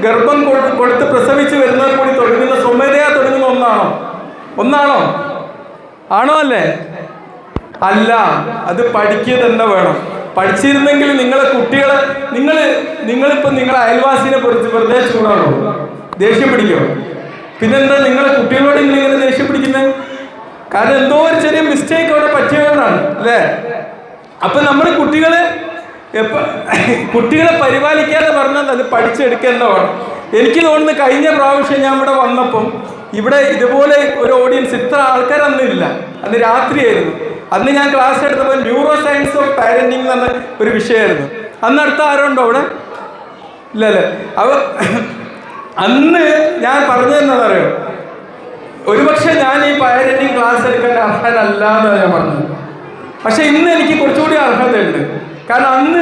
ഗർഭം കൊടുത്ത് പ്രസവിച്ച് വരുന്നത് കൂടി തുടങ്ങുന്ന സ്വമേധയാ തുടങ്ങുന്ന ഒന്നാണോ? ആണോ അല്ലേ? അല്ല, അത് പഠിക്കുക തന്നെ വേണം. പഠിച്ചിരുന്നെങ്കിൽ നിങ്ങളെ കുട്ടികളെ നിങ്ങളിപ്പോൾ നിങ്ങളെ അയൽവാസിനെ കുറിച്ച് വെറുതെ ചൂടാണോ, ദേഷ്യം പിടിക്കുമോ? പിന്നെന്താ നിങ്ങളെ കുട്ടികളോട് നിങ്ങളിങ്ങനെ ദേഷ്യം പിടിക്കുന്നത്? കാരണം എന്തോ ഒരു ചെറിയ മിസ്റ്റേക്ക് അവിടെ പറ്റിയതുകൊണ്ടാണ് അല്ലേ? അപ്പൊ നമ്മൾ കുട്ടികളെ പരിപാലിക്കാതെ പറഞ്ഞാൽ അത് പഠിച്ചെടുക്കേണ്ടതാണ്. എനിക്ക് തോന്നുന്നു കഴിഞ്ഞ പ്രാവശ്യം ഞാൻ ഇവിടെ വന്നപ്പം ഇവിടെ ഇതുപോലെ ഒരു ഓഡിയൻസ് ഇത്ര ആൾക്കാർ അന്നില്ല. അന്ന് രാത്രിയായിരുന്നു. അന്ന് ഞാൻ ക്ലാസ് എടുത്തപ്പോൾ ന്യൂറോ സയൻസ് ഓഫ് പാരന്റിങ് എന്ന് പറഞ്ഞ ഒരു വിഷയമായിരുന്നു. അന്ന് അടുത്ത ആരുണ്ടോ അവിടെ? ഇല്ലല്ലേ? അന്ന് ഞാൻ പറഞ്ഞതെന്നറിയോ, ഒരുപക്ഷെ ഞാൻ ഈ പാരന്റിങ് ക്ലാസ് എടുക്കേണ്ട അർഹനല്ല എന്നാണ് ഞാൻ പറഞ്ഞത്. പക്ഷെ ഇന്ന് എനിക്ക് കുറച്ചുകൂടി അർഹതയുണ്ട്. കാരണം അന്ന്